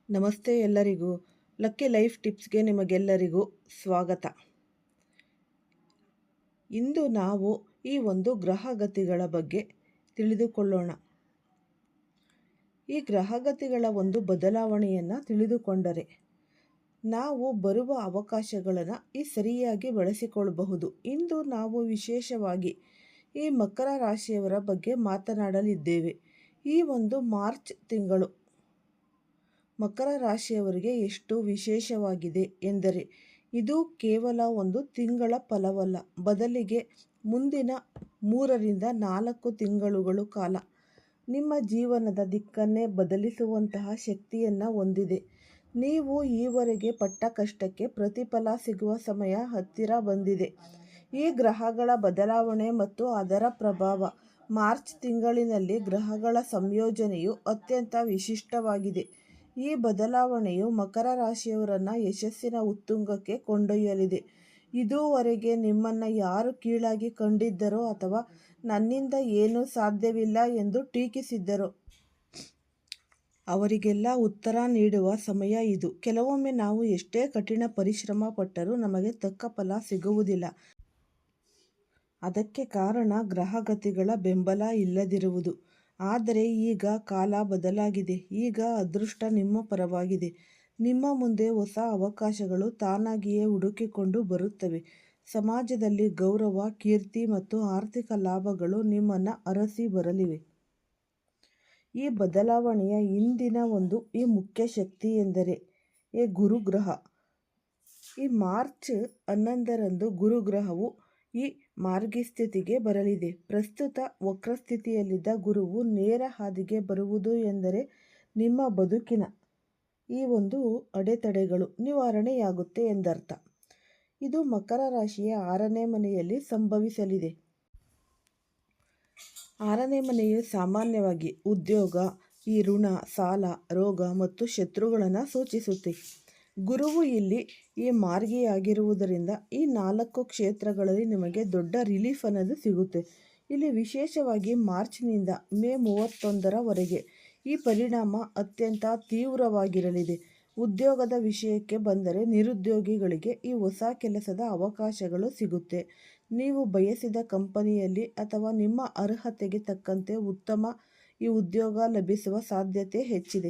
ನಮಸ್ತೆ ಎಲ್ಲರಿಗೂ. Lucky life ಟಿಪ್ಸ್ಗೆ ನಿಮಗೆಲ್ಲರಿಗೂ ಸ್ವಾಗತ. ಇಂದು ನಾವು ಈ ಒಂದು ಗ್ರಹಗತಿಗಳ ಬಗ್ಗೆ ತಿಳಿದುಕೊಳ್ಳೋಣ. ಈ ಗ್ರಹಗತಿಗಳ ಒಂದು ಬದಲಾವಣೆಯನ್ನು ತಿಳಿದುಕೊಂಡರೆ ನಾವು ಬರುವ ಅವಕಾಶಗಳನ್ನು ಸರಿಯಾಗಿ ಬಳಸಿಕೊಳ್ಳಬಹುದು. ಇಂದು ನಾವು ವಿಶೇಷವಾಗಿ ಈ ಮಕರ ರಾಶಿಯವರ ಬಗ್ಗೆ ಮಾತನಾಡಲಿದ್ದೇವೆ. ಈ ಒಂದು ಮಾರ್ಚ್ ತಿಂಗಳು ಮಕರ ರಾಶಿಯವರಿಗೆ ಎಷ್ಟು ವಿಶೇಷವಾಗಿದೆ ಎಂದರೆ ಇದು ಕೇವಲ ಒಂದು ತಿಂಗಳ ಫಲವಲ್ಲ, ಬದಲಿಗೆ ಮುಂದಿನ 3 ರಿಂದ 4 ತಿಂಗಳುಗಳ ಕಾಲ ನಿಮ್ಮ ಜೀವನದ ದಿಕ್ಕನ್ನೇ ಬದಲಿಸುವಂತಹ ಶಕ್ತಿಯನ್ನು ಹೊಂದಿದೆ. ನೀವು ಈವರೆಗೆ ಪಟ್ಟ ಕಷ್ಟಕ್ಕೆ ಪ್ರತಿಫಲ ಸಿಗುವ ಸಮಯ ಹತ್ತಿರ ಬಂದಿದೆ. ಈ ಗ್ರಹಗಳ ಬದಲಾವಣೆ ಮತ್ತು ಅದರ ಪ್ರಭಾವ. ಮಾರ್ಚ್ ತಿಂಗಳಿನಲ್ಲಿ ಗ್ರಹಗಳ ಸಂಯೋಜನೆಯು ಅತ್ಯಂತ ವಿಶಿಷ್ಟವಾಗಿದೆ. ಈ ಬದಲಾವಣೆಯು ಮಕರ ರಾಶಿಯವರನ್ನು ಯಶಸ್ಸಿನ ಉತ್ತುಂಗಕ್ಕೆ ಕೊಂಡೊಯ್ಯಲಿದೆ. ಇದುವರೆಗೆ ನಿಮ್ಮನ್ನು ಯಾರು ಕೀಳಾಗಿ ಕಂಡಿದ್ದರೋ ಅಥವಾ ನನ್ನಿಂದ ಏನೂ ಸಾಧ್ಯವಿಲ್ಲ ಎಂದು ಟೀಕಿಸಿದ್ದರೋ ಅವರಿಗೆಲ್ಲ ಉತ್ತರ ನೀಡುವ ಸಮಯ ಇದು. ಕೆಲವೊಮ್ಮೆ ನಾವು ಎಷ್ಟೇ ಕಠಿಣ ಪರಿಶ್ರಮ ಪಟ್ಟರೂ ನಮಗೆ ತಕ್ಕ ಫಲ ಸಿಗುವುದಿಲ್ಲ. ಅದಕ್ಕೆ ಕಾರಣ ಗ್ರಹಗತಿಗಳ ಬೆಂಬಲ ಇಲ್ಲದಿರುವುದು. ಆದರೆ ಈಗ ಕಾಲ ಬದಲಾಗಿದೆ. ಈಗ ಅದೃಷ್ಟ ನಿಮ್ಮ ಪರವಾಗಿದೆ. ನಿಮ್ಮ ಮುಂದೆ ಹೊಸ ಅವಕಾಶಗಳು ತಾನಾಗಿಯೇ ಹುಡುಕಿಕೊಂಡು ಬರುತ್ತವೆ. ಸಮಾಜದಲ್ಲಿ ಗೌರವ, ಕೀರ್ತಿ ಮತ್ತು ಆರ್ಥಿಕ ಲಾಭಗಳು ನಿಮ್ಮನ್ನು ಅರಸಿ ಬರಲಿವೆ. ಈ ಬದಲಾವಣೆಯ ಹಿಂದಿನ ಈ ಮುಖ್ಯ ಶಕ್ತಿ ಎಂದರೆ ಗುರುಗ್ರಹ. ಈ ಮಾರ್ಚ್ 11ರಂದು ಗುರುಗ್ರಹವು ಈ ಮಾರ್ಗಸ್ಥಿತಿಗೆ ಬರಲಿದೆ. ಪ್ರಸ್ತುತ ವಕ್ರಸ್ಥಿತಿಯಲ್ಲಿದ್ದ ಗುರುವು ನೇರ ಹಾದಿಗೆ ಬರುವುದು ಎಂದರೆ ನಿಮ್ಮ ಬದುಕಿನ ಈ ಒಂದು ಅಡೆತಡೆಗಳು ನಿವಾರಣೆಯಾಗುತ್ತೆ ಎಂದರ್ಥ. ಇದು ಮಕರ ರಾಶಿಯ 6ನೇ ಮನೆಯಲ್ಲಿ ಸಂಭವಿಸಲಿದೆ. 6ನೇ ಮನೆಯು ಸಾಮಾನ್ಯವಾಗಿ ಉದ್ಯೋಗ, ಈ ಋಣ, ಸಾಲ, ರೋಗ ಮತ್ತು ಶತ್ರುಗಳನ್ನು ಸೂಚಿಸುತ್ತೆ. ಗುರುವು ಇಲ್ಲಿ ಈ ಮಾರ್ಗಿಯಾಗಿರುವುದರಿಂದ ಈ 4 ಕ್ಷೇತ್ರಗಳಲ್ಲಿ ನಿಮಗೆ ದೊಡ್ಡ ರಿಲೀಫ್ ಅನ್ನೋದು ಸಿಗುತ್ತೆ. ಇಲ್ಲಿ ವಿಶೇಷವಾಗಿ ಮಾರ್ಚ್ನಿಂದ ಮೇ 31ರವರೆಗೆ ಈ ಪರಿಣಾಮ ಅತ್ಯಂತ ತೀವ್ರವಾಗಿರಲಿದೆ. ಉದ್ಯೋಗದ ವಿಷಯಕ್ಕೆ ಬಂದರೆ ನಿರುದ್ಯೋಗಿಗಳಿಗೆ ಈ ಹೊಸ ಕೆಲಸದ ಅವಕಾಶಗಳು ಸಿಗುತ್ತೆ. ನೀವು ಬಯಸಿದ ಕಂಪನಿಯಲ್ಲಿ ಅಥವಾ ನಿಮ್ಮ ಅರ್ಹತೆಗೆ ತಕ್ಕಂತೆ ಉತ್ತಮ ಈ ಉದ್ಯೋಗ ಲಭಿಸುವ ಸಾಧ್ಯತೆ ಹೆಚ್ಚಿದೆ.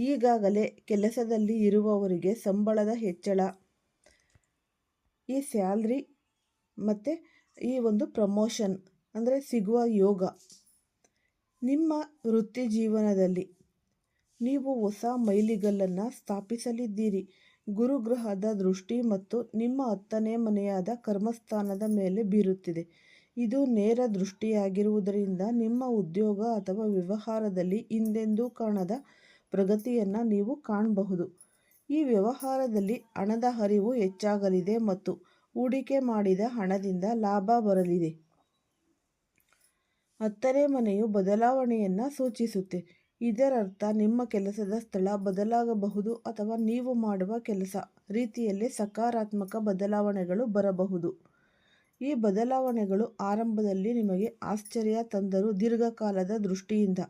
ಈಗಾಗಲೇ ಕೆಲಸದಲ್ಲಿ ಇರುವವರಿಗೆ ಸಂಬಳದ ಹೆಚ್ಚಳ, ಈ ಸ್ಯಾಲ್ರಿ ಮತ್ತು ಈ ಒಂದು ಪ್ರಮೋಷನ್ ಅಂದರೆ ಸಿಗುವ ಯೋಗ. ನಿಮ್ಮ ವೃತ್ತಿ ಜೀವನದಲ್ಲಿ ನೀವು ಹೊಸ ಮೈಲಿಗಲ್ಲನ್ನು ಸ್ಥಾಪಿಸಲಿದ್ದೀರಿ. ಗುರುಗ್ರಹದ ದೃಷ್ಟಿ ಮತ್ತು ನಿಮ್ಮ 10ನೇ ಮನೆಯಾದ ಕರ್ಮಸ್ಥಾನದ ಮೇಲೆ ಬೀರುತ್ತಿದೆ. ಇದು ನೇರ ದೃಷ್ಟಿಯಾಗಿರುವುದರಿಂದ ನಿಮ್ಮ ಉದ್ಯೋಗ ಅಥವಾ ವ್ಯವಹಾರದಲ್ಲಿ ಹಿಂದೆಂದೂ ಕಾಣದ ಪ್ರಗತಿಯನ್ನು ನೀವು ಕಾಣಬಹುದು. ಈ ವ್ಯವಹಾರದಲ್ಲಿ ಹಣದ ಹರಿವು ಹೆಚ್ಚಾಗಲಿದೆ ಮತ್ತು ಹೂಡಿಕೆ ಮಾಡಿದ ಹಣದಿಂದ ಲಾಭ ಬರಲಿದೆ. 10ನೇ ಮನೆಯು ಬದಲಾವಣೆಯನ್ನು ಸೂಚಿಸುತ್ತೆ. ಇದರರ್ಥ ನಿಮ್ಮ ಕೆಲಸದ ಸ್ಥಳ ಬದಲಾಗಬಹುದು ಅಥವಾ ನೀವು ಮಾಡುವ ಕೆಲಸ ರೀತಿಯಲ್ಲಿ ಸಕಾರಾತ್ಮಕ ಬದಲಾವಣೆಗಳು ಬರಬಹುದು. ಈ ಬದಲಾವಣೆಗಳು ಆರಂಭದಲ್ಲಿ ನಿಮಗೆ ಆಶ್ಚರ್ಯ ತಂದರೂ ದೀರ್ಘಕಾಲದ ದೃಷ್ಟಿಯಿಂದ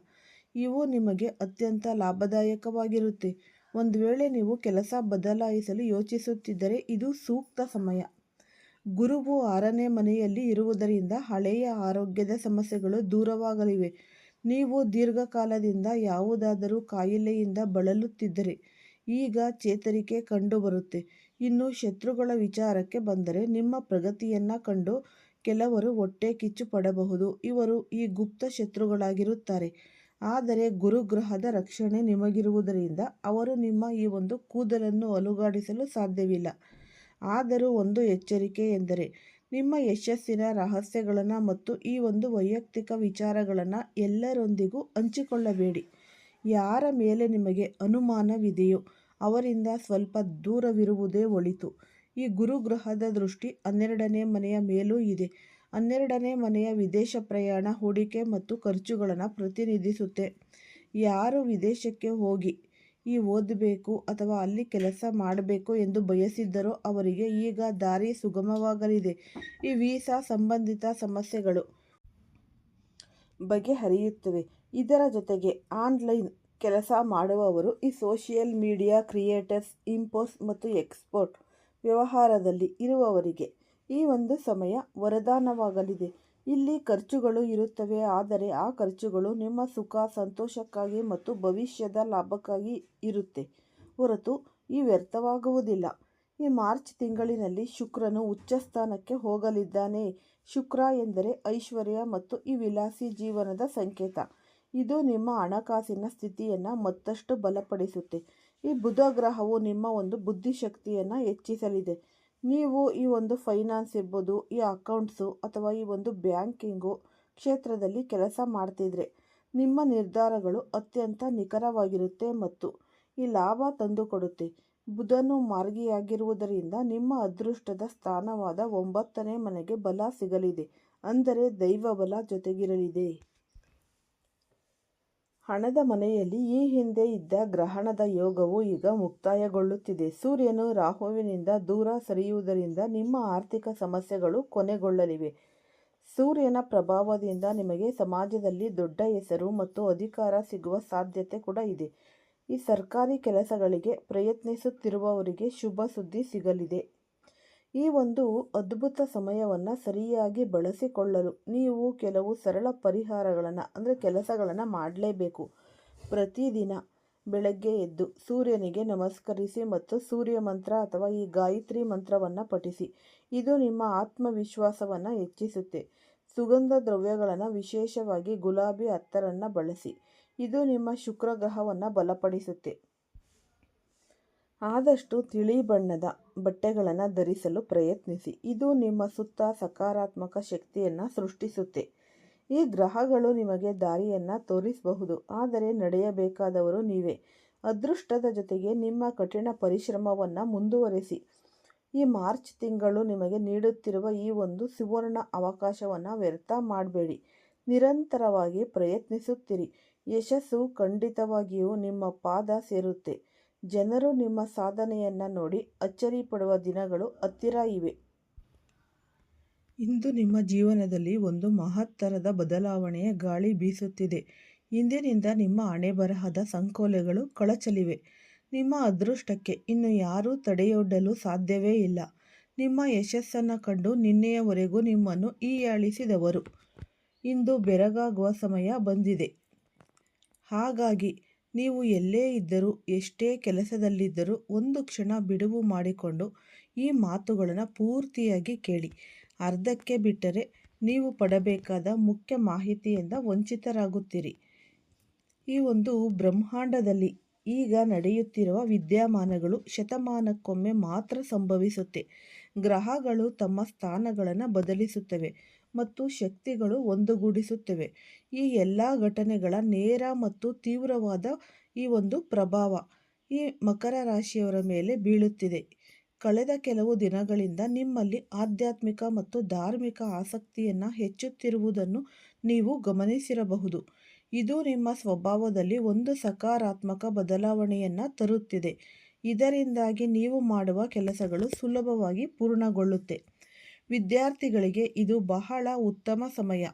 ಇವು ನಿಮಗೆ ಅತ್ಯಂತ ಲಾಭದಾಯಕವಾಗಿರುತ್ತೆ. ಒಂದು ವೇಳೆ ನೀವು ಕೆಲಸ ಬದಲಾಯಿಸಲು ಯೋಚಿಸುತ್ತಿದ್ದರೆ ಇದು ಸೂಕ್ತ ಸಮಯ. ಗುರುವು 6ನೇ ಮನೆಯಲ್ಲಿ ಇರುವುದರಿಂದ ಹಳೆಯ ಆರೋಗ್ಯದ ಸಮಸ್ಯೆಗಳು ದೂರವಾಗಲಿವೆ. ನೀವು ದೀರ್ಘಕಾಲದಿಂದ ಯಾವುದಾದರೂ ಕಾಯಿಲೆಯಿಂದ ಬಳಲುತ್ತಿದ್ದರೆ ಈಗ ಚೇತರಿಕೆ ಕಂಡುಬರುತ್ತೆ. ಇನ್ನು ಶತ್ರುಗಳ ವಿಚಾರಕ್ಕೆ ಬಂದರೆ ನಿಮ್ಮ ಪ್ರಗತಿಯನ್ನು ಕಂಡು ಕೆಲವರು ಹೊಟ್ಟೆ ಕಿಚ್ಚು ಪಡಬಹುದು. ಇವರು ಈ ಗುಪ್ತ ಶತ್ರುಗಳಾಗಿರುತ್ತಾರೆ. ಆದರೆ ಗುರುಗ್ರಹದ ರಕ್ಷಣೆ ನಿಮಗಿರುವುದರಿಂದ ಅವರು ನಿಮ್ಮ ಈ ಒಂದು ಕೂದಲನ್ನು ಅಲುಗಾಡಿಸಲು ಸಾಧ್ಯವಿಲ್ಲ. ಆದರೂ ಒಂದು ಎಚ್ಚರಿಕೆ ಎಂದರೆ ನಿಮ್ಮ ಯಶಸ್ಸಿನ ರಹಸ್ಯಗಳನ್ನು ಮತ್ತು ಈ ಒಂದು ವೈಯಕ್ತಿಕ ವಿಚಾರಗಳನ್ನು ಎಲ್ಲರೊಂದಿಗೂ ಹಂಚಿಕೊಳ್ಳಬೇಡಿ. ಯಾರ ಮೇಲೆ ನಿಮಗೆ ಅನುಮಾನವಿದೆಯೋ ಅವರಿಂದ ಸ್ವಲ್ಪ ದೂರವಿರುವುದೇ ಒಳಿತು. ಈ ಗುರುಗ್ರಹದ ದೃಷ್ಟಿ 12ನೇ ಮನೆಯ ಮೇಲೂ ಇದೆ. 12ನೇ ಮನೆಯ ವಿದೇಶ ಪ್ರಯಾಣ, ಹೂಡಿಕೆ ಮತ್ತು ಖರ್ಚುಗಳನ್ನು ಪ್ರತಿನಿಧಿಸುತ್ತೆ. ಯಾರು ವಿದೇಶಕ್ಕೆ ಹೋಗಿ ಓದಬೇಕು ಅಥವಾ ಅಲ್ಲಿ ಕೆಲಸ ಮಾಡಬೇಕು ಎಂದು ಬಯಸಿದ್ದರೋ ಅವರಿಗೆ ಈಗ ದಾರಿ ಸುಗಮವಾಗಲಿದೆ. ಈ ವೀಸಾ ಸಂಬಂಧಿತ ಸಮಸ್ಯೆಗಳು ಬಗೆಹರಿಯುತ್ತವೆ. ಇದರ ಜೊತೆಗೆ ಆನ್ಲೈನ್ ಕೆಲಸ ಮಾಡುವವರು ಈ ಸೋಷಿಯಲ್ ಮೀಡಿಯಾ ಕ್ರಿಯೇಟರ್ಸ್, ಇಂಪೋರ್ಟ್ ಮತ್ತು ಎಕ್ಸ್ಪೋರ್ಟ್ ವ್ಯವಹಾರದಲ್ಲಿ ಇರುವವರಿಗೆ ಈ ಒಂದು ಸಮಯ ವರದಾನವಾಗಲಿದೆ. ಇಲ್ಲಿ ಖರ್ಚುಗಳು ಇರುತ್ತವೆ, ಆದರೆ ಆ ಖರ್ಚುಗಳು ನಿಮ್ಮ ಸುಖ, ಸಂತೋಷಕ್ಕಾಗಿ ಮತ್ತು ಭವಿಷ್ಯದ ಲಾಭಕ್ಕಾಗಿ ಇರುತ್ತೆ ಹೊರತು ಈ ವ್ಯರ್ಥವಾಗುವುದಿಲ್ಲ. ಈ ಮಾರ್ಚ್ ತಿಂಗಳಿನಲ್ಲಿ ಶುಕ್ರನು ಉಚ್ಚಸ್ಥಾನಕ್ಕೆ ಹೋಗಲಿದ್ದಾನೆ. ಶುಕ್ರ ಎಂದರೆ ಐಶ್ವರ್ಯ ಮತ್ತು ಈ ವಿಲಾಸಿ ಜೀವನದ ಸಂಕೇತ. ಇದು ನಿಮ್ಮ ಹಣಕಾಸಿನ ಸ್ಥಿತಿಯನ್ನು ಮತ್ತಷ್ಟು ಬಲಪಡಿಸುತ್ತೆ. ಈ ಬುಧ ಗ್ರಹವು ನಿಮ್ಮ ಒಂದು ಬುದ್ಧಿಶಕ್ತಿಯನ್ನು ಹೆಚ್ಚಿಸಲಿದೆ. ನೀವು ಈ ಒಂದು ಫೈನಾನ್ಸ್ ಇರ್ಬೋದು, ಈ ಅಕೌಂಟ್ಸು ಅಥವಾ ಈ ಒಂದು ಬ್ಯಾಂಕಿಂಗು ಕ್ಷೇತ್ರದಲ್ಲಿ ಕೆಲಸ ಮಾಡ್ತಿದ್ರೆ ನಿಮ್ಮ ನಿರ್ಧಾರಗಳು ಅತ್ಯಂತ ನಿಖರವಾಗಿರುತ್ತೆ ಮತ್ತು ಈ ಲಾಭ ತಂದುಕೊಡುತ್ತೆ. ಬುಧನು ಮಾರ್ಗಿಯಾಗಿರುವುದರಿಂದ ನಿಮ್ಮ ಅದೃಷ್ಟದ ಸ್ಥಾನವಾದ 9ನೇ ಮನೆಗೆ ಬಲ ಸಿಗಲಿದೆ, ಅಂದರೆ ದೈವ ಬಲ ಜೊತೆಗಿರಲಿದೆ. ಹಣದ ಮನೆಯಲ್ಲಿ ಈ ಹಿಂದೆ ಇದ್ದ ಗ್ರಹಣದ ಯೋಗವು ಈಗ ಮುಕ್ತಾಯಗೊಳ್ಳುತ್ತಿದೆ. ಸೂರ್ಯನು ರಾಹುವಿನಿಂದ ದೂರ ಸರಿಯುವುದರಿಂದ ನಿಮ್ಮ ಆರ್ಥಿಕ ಸಮಸ್ಯೆಗಳು ಕೊನೆಗೊಳ್ಳಲಿವೆ. ಸೂರ್ಯನ ಪ್ರಭಾವದಿಂದ ನಿಮಗೆ ಸಮಾಜದಲ್ಲಿ ದೊಡ್ಡ ಹೆಸರು ಮತ್ತು ಅಧಿಕಾರ ಸಿಗುವ ಸಾಧ್ಯತೆ ಕೂಡ ಇದೆ. ಈ ಸರ್ಕಾರಿ ಕೆಲಸಗಳಿಗೆ ಪ್ರಯತ್ನಿಸುತ್ತಿರುವವರಿಗೆ ಶುಭ ಸುದ್ದಿ ಸಿಗಲಿದೆ. ಈ ಒಂದು ಅದ್ಭುತ ಸಮಯವನ್ನು ಸರಿಯಾಗಿ ಬಳಸಿಕೊಳ್ಳಲು ನೀವು ಕೆಲವು ಸರಳ ಪರಿಹಾರಗಳನ್ನು ಕೆಲಸಗಳನ್ನು ಮಾಡಲೇಬೇಕು. ಪ್ರತಿದಿನ ಬೆಳಗ್ಗೆ ಎದ್ದು ಸೂರ್ಯನಿಗೆ ನಮಸ್ಕರಿಸಿ ಮತ್ತು ಸೂರ್ಯ ಮಂತ್ರ ಅಥವಾ ಈ ಗಾಯತ್ರಿ ಮಂತ್ರವನ್ನು ಪಠಿಸಿ. ಇದು ನಿಮ್ಮ ಆತ್ಮವಿಶ್ವಾಸವನ್ನು ಹೆಚ್ಚಿಸುತ್ತೆ. ಸುಗಂಧ ದ್ರವ್ಯಗಳನ್ನು, ವಿಶೇಷವಾಗಿ ಗುಲಾಬಿ ಅತ್ತರನ್ನು ಬಳಸಿ. ಇದು ನಿಮ್ಮ ಶುಕ್ರ ಗ್ರಹವನ್ನು ಬಲಪಡಿಸುತ್ತೆ. ಆದಷ್ಟು ತಿಳಿ ಬಣ್ಣದ ಬಟ್ಟೆಗಳನ್ನು ಧರಿಸಲು ಪ್ರಯತ್ನಿಸಿ. ಇದು ನಿಮ್ಮ ಸುತ್ತ ಸಕಾರಾತ್ಮಕ ಶಕ್ತಿಯನ್ನು ಸೃಷ್ಟಿಸುತ್ತೆ. ಈ ಗ್ರಹಗಳು ನಿಮಗೆ ದಾರಿಯನ್ನು ತೋರಿಸಬಹುದು, ಆದರೆ ನಡೆಯಬೇಕಾದವರು ನೀವೇ. ಅದೃಷ್ಟದ ಜೊತೆಗೆ ನಿಮ್ಮ ಕಠಿಣ ಪರಿಶ್ರಮವನ್ನು ಮುಂದುವರಿಸಿ. ಈ ಮಾರ್ಚ್ ತಿಂಗಳು ನಿಮಗೆ ನೀಡುತ್ತಿರುವ ಈ ಒಂದು ಸುವರ್ಣ ಅವಕಾಶವನ್ನು ವ್ಯರ್ಥ ಮಾಡಬೇಡಿ. ನಿರಂತರವಾಗಿ ಪ್ರಯತ್ನಿಸುತ್ತಿರಿ. ಯಶಸ್ಸು ಖಂಡಿತವಾಗಿಯೂ ನಿಮ್ಮ ಪಾದ ಸೇರುತ್ತೆ. ಜನರು ನಿಮ್ಮ ಸಾಧನೆಯನ್ನು ನೋಡಿ ಅಚ್ಚರಿ ಪಡುವ ದಿನಗಳು ಹತ್ತಿರ ಇವೆ. ಇಂದು ನಿಮ್ಮ ಜೀವನದಲ್ಲಿ ಒಂದು ಮಹತ್ತರದ ಬದಲಾವಣೆಯ ಗಾಳಿ ಬೀಸುತ್ತಿದೆ. ಇಂದಿನಿಂದ ನಿಮ್ಮ ಹಣೆಬರಹದ ಸಂಕೋಲೆಗಳು ಕಳಚಲಿವೆ. ನಿಮ್ಮ ಅದೃಷ್ಟಕ್ಕೆ ಇನ್ನು ಯಾರೂ ತಡೆಯೊಡ್ಡಲು ಸಾಧ್ಯವೇ ಇಲ್ಲ. ನಿಮ್ಮ ಯಶಸ್ಸನ್ನು ಕಂಡು ನಿನ್ನೆಯವರೆಗೂ ನಿಮ್ಮನ್ನು ಹೀಯಾಳಿಸಿದವರು ಇಂದು ಬೆರಗಾಗುವ ಸಮಯ ಬಂದಿದೆ. ಹಾಗಾಗಿ ನೀವು ಎಲ್ಲೇ ಇದ್ದರೂ, ಎಷ್ಟೇ ಕೆಲಸದಲ್ಲಿದ್ದರೂ ಒಂದು ಕ್ಷಣ ಬಿಡುವು ಮಾಡಿಕೊಂಡು ಈ ಮಾತುಗಳನ್ನು ಪೂರ್ತಿಯಾಗಿ ಕೇಳಿ. ಅರ್ಧಕ್ಕೆ ಬಿಟ್ಟರೆ ನೀವು ಪಡಬೇಕಾದ ಮುಖ್ಯ ಮಾಹಿತಿಯಿಂದ ವಂಚಿತರಾಗುತ್ತೀರಿ. ಈ ಒಂದು ಬ್ರಹ್ಮಾಂಡದಲ್ಲಿ ಈಗ ನಡೆಯುತ್ತಿರುವ ವಿದ್ಯಮಾನಗಳು ಶತಮಾನಕ್ಕೊಮ್ಮೆ ಮಾತ್ರ ಸಂಭವಿಸುತ್ತೆ. ಗ್ರಹಗಳು ತಮ್ಮ ಸ್ಥಾನಗಳನ್ನು ಬದಲಿಸುತ್ತವೆ ಮತ್ತು ಶಕ್ತಿಗಳು ಒಂದುಗೂಡಿಸುತ್ತವೆ. ಈ ಎಲ್ಲ ಘಟನೆಗಳ ನೇರ ಮತ್ತು ತೀವ್ರವಾದ ಈ ಒಂದು ಪ್ರಭಾವ ಈ ಮಕರ ರಾಶಿಯವರ ಮೇಲೆ ಬೀಳುತ್ತಿದೆ. ಕಳೆದ ಕೆಲವು ದಿನಗಳಿಂದ ನಿಮ್ಮಲ್ಲಿ ಆಧ್ಯಾತ್ಮಿಕ ಮತ್ತು ಧಾರ್ಮಿಕ ಆಸಕ್ತಿಯನ್ನು ಹೆಚ್ಚುತ್ತಿರುವುದನ್ನು ನೀವು ಗಮನಿಸಿರಬಹುದು. ಇದು ನಿಮ್ಮ ಸ್ವಭಾವದಲ್ಲಿ ಒಂದು ಸಕಾರಾತ್ಮಕ ಬದಲಾವಣೆಯನ್ನು ತರುತ್ತಿದೆ. ಇದರಿಂದಾಗಿ ನೀವು ಮಾಡುವ ಕೆಲಸಗಳು ಸುಲಭವಾಗಿ ಪೂರ್ಣಗೊಳ್ಳುತ್ತೆ. ವಿದ್ಯಾರ್ಥಿಗಳಿಗೆ ಇದು ಬಹಳ ಉತ್ತಮ ಸಮಯ.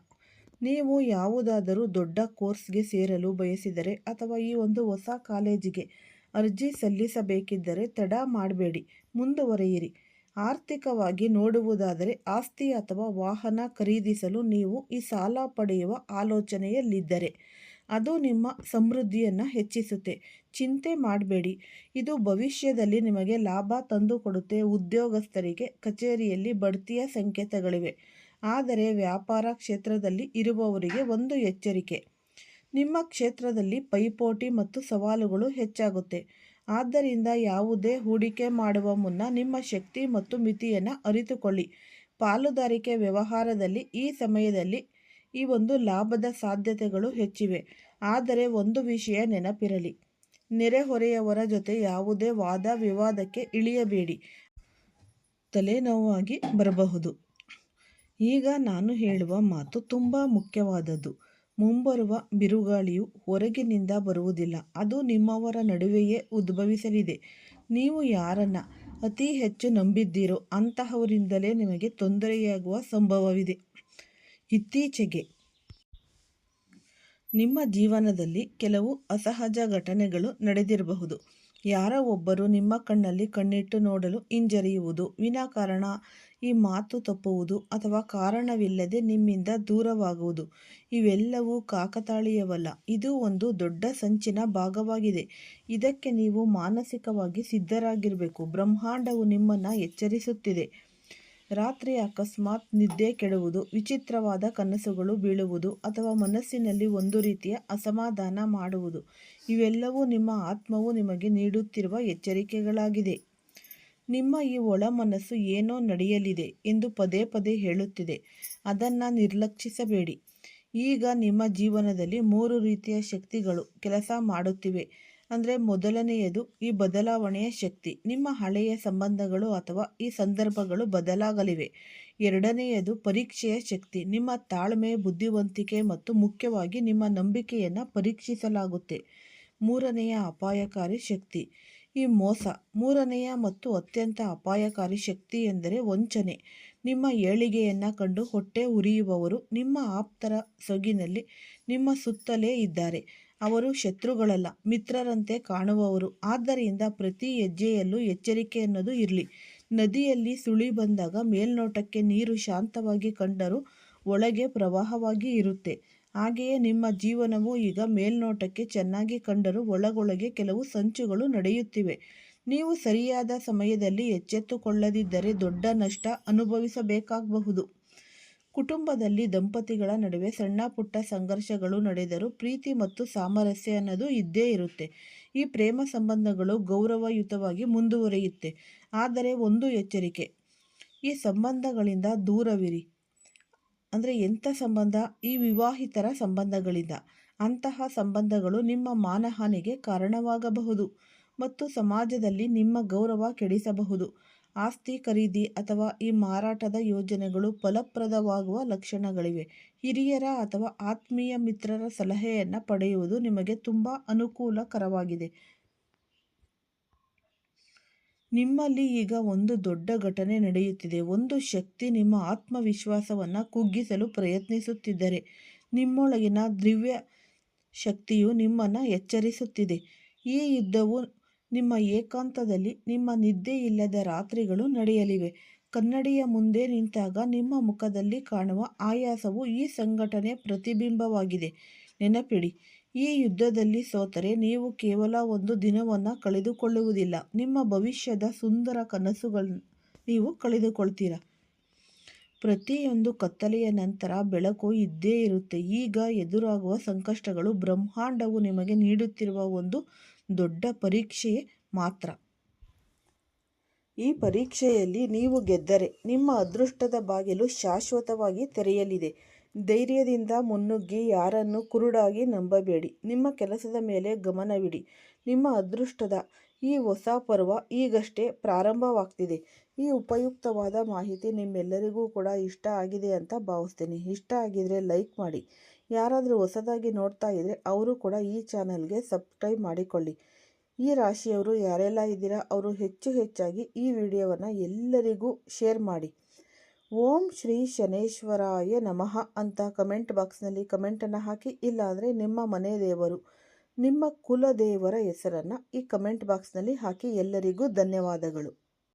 ನೀವು ಯಾವುದಾದರೂ ದೊಡ್ಡ ಕೋರ್ಸ್ಗೆ ಸೇರಲು ಬಯಸಿದರೆ ಅಥವಾ ಈ ಒಂದು ಹೊಸ ಕಾಲೇಜಿಗೆ ಅರ್ಜಿ ಸಲ್ಲಿಸಬೇಕಿದ್ದರೆ ತಡ ಮಾಡಬೇಡಿ, ಮುಂದುವರಿಯಿರಿ. ಆರ್ಥಿಕವಾಗಿ ನೋಡುವುದಾದರೆ ಆಸ್ತಿ ಅಥವಾ ವಾಹನ ಖರೀದಿಸಲು ನೀವು ಈ ಸಾಲ ಪಡೆಯುವ ಆಲೋಚನೆಯಲ್ಲಿದ್ದರೆ ಅದು ನಿಮ್ಮ ಸಮೃದ್ಧಿಯನ್ನು ಹೆಚ್ಚಿಸುತ್ತೆ. ಚಿಂತೆ ಮಾಡಬೇಡಿ, ಇದು ಭವಿಷ್ಯದಲ್ಲಿ ನಿಮಗೆ ಲಾಭ ತಂದುಕೊಡುತ್ತೆ. ಉದ್ಯೋಗಸ್ಥರಿಗೆ ಕಚೇರಿಯಲ್ಲಿ ಬಡ್ತಿಯ ಸಂಕೇತಗಳಿವೆ, ಆದರೆ ವ್ಯಾಪಾರ ಕ್ಷೇತ್ರದಲ್ಲಿ ಇರುವವರಿಗೆ ಒಂದು ಎಚ್ಚರಿಕೆ. ನಿಮ್ಮ ಕ್ಷೇತ್ರದಲ್ಲಿ ಪೈಪೋಟಿ ಮತ್ತು ಸವಾಲುಗಳು ಹೆಚ್ಚಾಗುತ್ತೆ. ಆದ್ದರಿಂದ ಯಾವುದೇ ಹೂಡಿಕೆ ಮಾಡುವ ಮುನ್ನ ನಿಮ್ಮ ಶಕ್ತಿ ಮತ್ತು ಮಿತಿಯನ್ನು ಅರಿತುಕೊಳ್ಳಿ. ಪಾಲುದಾರಿಕೆ ವ್ಯವಹಾರದಲ್ಲಿ ಈ ಸಮಯದಲ್ಲಿ ಈ ಒಂದು ಲಾಭದ ಸಾಧ್ಯತೆಗಳು ಹೆಚ್ಚಿವೆ. ಆದರೆ ಒಂದು ವಿಷಯ ನೆನಪಿರಲಿ, ನೆರೆಹೊರೆಯವರ ಜೊತೆ ಯಾವುದೇ ವಾದ ವಿವಾದಕ್ಕೆ ಇಳಿಯಬೇಡಿ, ತಲೆನೋವಾಗಿ ಬರಬಹುದು. ಈಗ ನಾನು ಹೇಳುವ ಮಾತು ತುಂಬ ಮುಖ್ಯವಾದದ್ದು. ಮುಂಬರುವ ಬಿರುಗಾಳಿಯು ಹೊರಗಿನಿಂದ ಬರುವುದಿಲ್ಲ, ಅದು ನಿಮ್ಮವರ ನಡುವೆಯೇ ಉದ್ಭವಿಸಲಿದೆ. ನೀವು ಯಾರನ್ನು ಅತಿ ಹೆಚ್ಚು ನಂಬಿದ್ದೀರೋ ಅಂತಹವರಿಂದಲೇ ನಿಮಗೆ ತೊಂದರೆಯಾಗುವ ಸಂಭವವಿದೆ. ಇತ್ತೀಚೆಗೆ ನಿಮ್ಮ ಜೀವನದಲ್ಲಿ ಕೆಲವು ಅಸಹಜ ಘಟನೆಗಳು ನಡೆದಿರಬಹುದು. ಯಾರೋ ಒಬ್ಬರು ನಿಮ್ಮ ಕಣ್ಣಲ್ಲಿ ಕಣ್ಣಿಟ್ಟು ನೋಡಲು ಹಿಂಜರಿಯುವುದು, ವಿನಾಕಾರಣ ಈ ಮಾತು ತಪ್ಪುವುದು ಅಥವಾ ಕಾರಣವಿಲ್ಲದೆ ನಿಮ್ಮಿಂದ ದೂರವಾಗುವುದು ಇವೆಲ್ಲವೂ ಕಾಕತಾಳೀಯವಲ್ಲ. ಇದು ಒಂದು ದೊಡ್ಡ ಸಂಚಿನ ಭಾಗವಾಗಿದೆ. ಇದಕ್ಕೆ ನೀವು ಮಾನಸಿಕವಾಗಿ ಸಿದ್ಧರಾಗಿರಬೇಕು. ಬ್ರಹ್ಮಾಂಡವು ನಿಮ್ಮನ್ನು ಎಚ್ಚರಿಸುತ್ತಿದೆ. ರಾತ್ರಿ ಅಕಸ್ಮಾತ್ ನಿದ್ದೆ ಕೆಡುವುದು, ವಿಚಿತ್ರವಾದ ಕನಸುಗಳು ಬೀಳುವುದು ಅಥವಾ ಮನಸ್ಸಿನಲ್ಲಿ ಒಂದು ರೀತಿಯ ಅಸಮಾಧಾನ ಮಾಡುವುದು ಇವೆಲ್ಲವೂ ನಿಮ್ಮ ಆತ್ಮವು ನಿಮಗೆ ನೀಡುತ್ತಿರುವ ಎಚ್ಚರಿಕೆಗಳಾಗಿದೆ. ನಿಮ್ಮ ಈ ಒಳ ಮನಸ್ಸು ಏನೋ ನಡೆಯಲಿದೆ ಎಂದು ಪದೇ ಪದೇ ಹೇಳುತ್ತಿದೆ. ಅದನ್ನು ನಿರ್ಲಕ್ಷಿಸಬೇಡಿ. ಈಗ ನಿಮ್ಮ ಜೀವನದಲ್ಲಿ 3 ರೀತಿಯ ಶಕ್ತಿಗಳು ಕೆಲಸ ಮಾಡುತ್ತಿವೆ. ಅಂದರೆ ಮೊದಲನೆಯದು ಈ ಬದಲಾವಣೆಯ ಶಕ್ತಿ. ನಿಮ್ಮ ಹಳೆಯ ಸಂಬಂಧಗಳು ಅಥವಾ ಈ ಸಂದರ್ಭಗಳು ಬದಲಾಗಲಿವೆ. ಎರಡನೆಯದು ಪರೀಕ್ಷೆಯ ಶಕ್ತಿ. ನಿಮ್ಮ ತಾಳ್ಮೆ, ಬುದ್ಧಿವಂತಿಕೆ ಮತ್ತು ಮುಖ್ಯವಾಗಿ ನಿಮ್ಮ ನಂಬಿಕೆಯನ್ನು ಪರೀಕ್ಷಿಸಲಾಗುತ್ತೆ. ಮೂರನೆಯ ಅಪಾಯಕಾರಿ ಶಕ್ತಿ ಈ ಮೋಸ. ಮೂರನೆಯ ಮತ್ತು ಅತ್ಯಂತ ಅಪಾಯಕಾರಿ ಶಕ್ತಿ ಎಂದರೆ ವಂಚನೆ. ನಿಮ್ಮ ಏಳಿಗೆಯನ್ನು ಕಂಡು ಹೊಟ್ಟೆ ಉರಿಯುವವರು ನಿಮ್ಮ ಆಪ್ತರ ಸೊಗಿನಲ್ಲಿ ನಿಮ್ಮ ಸುತ್ತಲೇ ಇದ್ದಾರೆ. ಅವರು ಶತ್ರುಗಳಲ್ಲ, ಮಿತ್ರರಂತೆ ಕಾಣುವವರು. ಆದ್ದರಿಂದ ಪ್ರತಿ ಹೆಜ್ಜೆಯಲ್ಲೂ ಎಚ್ಚರಿಕೆ ಅನ್ನೋದು ಇರಲಿ. ನದಿಯಲ್ಲಿ ಸುಳಿ ಬಂದಾಗ ಮೇಲ್ನೋಟಕ್ಕೆ ನೀರು ಶಾಂತವಾಗಿ ಕಂಡರೂ ಒಳಗೆ ಪ್ರವಾಹವಾಗಿ ಇರುತ್ತೆ. ಹಾಗೆಯೇ ನಿಮ್ಮ ಜೀವನವು ಈಗ ಮೇಲ್ನೋಟಕ್ಕೆ ಚೆನ್ನಾಗಿ ಕಂಡರೂ ಒಳಗೊಳಗೆ ಕೆಲವು ಸಂಚುಗಳು ನಡೆಯುತ್ತಿವೆ. ನೀವು ಸರಿಯಾದ ಸಮಯದಲ್ಲಿ ಎಚ್ಚೆತ್ತುಕೊಳ್ಳದಿದ್ದರೆ ದೊಡ್ಡ ನಷ್ಟ ಅನುಭವಿಸಬೇಕಾಗಬಹುದು. ಕುಟುಂಬದಲ್ಲಿ ದಂಪತಿಗಳ ನಡುವೆ ಸಣ್ಣ ಪುಟ್ಟ ಸಂಘರ್ಷಗಳು ನಡೆದರೂ ಪ್ರೀತಿ ಮತ್ತು ಸಾಮರಸ್ಯ ಅನ್ನೋದು ಇದ್ದೇ ಇರುತ್ತೆ. ಈ ಪ್ರೇಮ ಸಂಬಂಧಗಳು ಗೌರವಯುತವಾಗಿ ಮುಂದುವರಿಯುತ್ತೆ. ಆದರೆ ಒಂದು ಎಚ್ಚರಿಕೆ, ಈ ಸಂಬಂಧಗಳಿಂದ ದೂರವಿರಿ. ಅಂದರೆ ಎಂಥ ಸಂಬಂಧ? ಈ ವಿವಾಹಿತರ ಸಂಬಂಧಗಳಿಂದ. ಅಂತಹ ಸಂಬಂಧಗಳು ನಿಮ್ಮ ಮಾನಹಾನಿಗೆ ಕಾರಣವಾಗಬಹುದು ಮತ್ತು ಸಮಾಜದಲ್ಲಿ ನಿಮ್ಮ ಗೌರವ ಕೆಡಿಸಬಹುದು. ಆಸ್ತಿ ಖರೀದಿ ಅಥವಾ ಈ ಮಾರಾಟದ ಯೋಜನೆಗಳು ಫಲಪ್ರದವಾಗುವ ಲಕ್ಷಣಗಳಿವೆ. ಹಿರಿಯರ ಅಥವಾ ಆತ್ಮೀಯ ಮಿತ್ರರ ಸಲಹೆಯನ್ನು ಪಡೆಯುವುದು ನಿಮಗೆ ತುಂಬ ಅನುಕೂಲಕರವಾಗಿದೆ. ನಿಮ್ಮಲ್ಲಿ ಈಗ ಒಂದು ದೊಡ್ಡ ಘಟನೆ ನಡೆಯುತ್ತಿದೆ. ಒಂದು ಶಕ್ತಿ ನಿಮ್ಮ ಆತ್ಮವಿಶ್ವಾಸವನ್ನು ಕುಗ್ಗಿಸಲು ಪ್ರಯತ್ನಿಸುತ್ತಿದ್ದರೆ ನಿಮ್ಮೊಳಗಿನ ದಿವ್ಯ ಶಕ್ತಿಯು ನಿಮ್ಮನ್ನು ಎಚ್ಚರಿಸುತ್ತಿದೆ. ಈ ಯುದ್ಧವು ನಿಮ್ಮ ಏಕಾಂತದಲ್ಲಿ ನಿಮ್ಮ ನಿದ್ದೆಯಿಲ್ಲದ ರಾತ್ರಿಗಳು ನಡೆಯಲಿವೆ. ಕನ್ನಡಿಯ ಮುಂದೆ ನಿಂತಾಗ ನಿಮ್ಮ ಮುಖದಲ್ಲಿ ಕಾಣುವ ಆಯಾಸವು ಈ ಸಂಘಟನೆ ಪ್ರತಿಬಿಂಬವಾಗಿದೆ. ನೆನಪಿಡಿ, ಈ ಯುದ್ಧದಲ್ಲಿ ಸೋತರೆ ನೀವು ಕೇವಲ ಒಂದು ದಿನವನ್ನು ಕಳೆದುಕೊಳ್ಳುವುದಿಲ್ಲ, ನಿಮ್ಮ ಭವಿಷ್ಯದ ಸುಂದರ ಕನಸುಗಳನ್ನು ನೀವು ಕಳೆದುಕೊಳ್ತೀರ. ಪ್ರತಿಯೊಂದು ಕತ್ತಲೆಯ ನಂತರ ಬೆಳಕು ಇದ್ದೇ ಇರುತ್ತೆ. ಈಗ ಎದುರಾಗುವ ಸಂಕಷ್ಟಗಳು ಬ್ರಹ್ಮಾಂಡವು ನಿಮಗೆ ನೀಡುತ್ತಿರುವ ಒಂದು ದೊಡ್ಡ ಪರೀಕ್ಷೆಯೇ ಮಾತ್ರ. ಈ ಪರೀಕ್ಷೆಯಲ್ಲಿ ನೀವು ಗೆದ್ದರೆ ನಿಮ್ಮ ಅದೃಷ್ಟದ ಬಾಗಿಲು ಶಾಶ್ವತವಾಗಿ ತೆರೆಯಲಿದೆ. ಧೈರ್ಯದಿಂದ ಮುನ್ನುಗ್ಗಿ. ಯಾರನ್ನು ಕುರುಡಾಗಿ ನಂಬಬೇಡಿ. ನಿಮ್ಮ ಕೆಲಸದ ಮೇಲೆ ಗಮನವಿಡಿ. ನಿಮ್ಮ ಅದೃಷ್ಟದ ಈ ಹೊಸ ಪರ್ವ ಈಗಷ್ಟೇ ಪ್ರಾರಂಭವಾಗ್ತಿದೆ. ಈ ಉಪಯುಕ್ತವಾದ ಮಾಹಿತಿ ನಿಮ್ಮೆಲ್ಲರಿಗೂ ಕೂಡ ಇಷ್ಟ ಆಗಿದೆ ಅಂತ ಭಾವಿಸ್ತೀನಿ. ಇಷ್ಟ ಆಗಿದರೆ ಲೈಕ್ ಮಾಡಿ. ಯಾರಾದರೂ ಹೊಸದಾಗಿ ನೋಡ್ತಾ ಇದ್ದರೆ ಅವರು ಕೂಡ ಈ ಚಾನಲ್ಗೆ ಸಬ್ಸ್ಕ್ರೈಬ್ ಮಾಡಿಕೊಳ್ಳಿ. ಈ ರಾಶಿಯವರು ಯಾರೆಲ್ಲ ಇದ್ದೀರಾ ಅವರು ಹೆಚ್ಚಾಗಿ ಈ ವಿಡಿಯೋವನ್ನು ಎಲ್ಲರಿಗೂ ಶೇರ್ ಮಾಡಿ. ಓಂ ಶ್ರೀ ಶನೇಶ್ವರಾಯ ನಮಃ ಅಂತ ಕಮೆಂಟ್ ಬಾಕ್ಸ್ನಲ್ಲಿ ಕಮೆಂಟನ್ನು ಹಾಕಿ. ಇಲ್ಲಾಂದರೆ ನಿಮ್ಮ ಮನೆ ದೇವರು, ನಿಮ್ಮ ಕುಲದೇವರ ಹೆಸರನ್ನು ಈ ಕಮೆಂಟ್ ಬಾಕ್ಸ್ನಲ್ಲಿ ಹಾಕಿ. ಎಲ್ಲರಿಗೂ ಧನ್ಯವಾದಗಳು.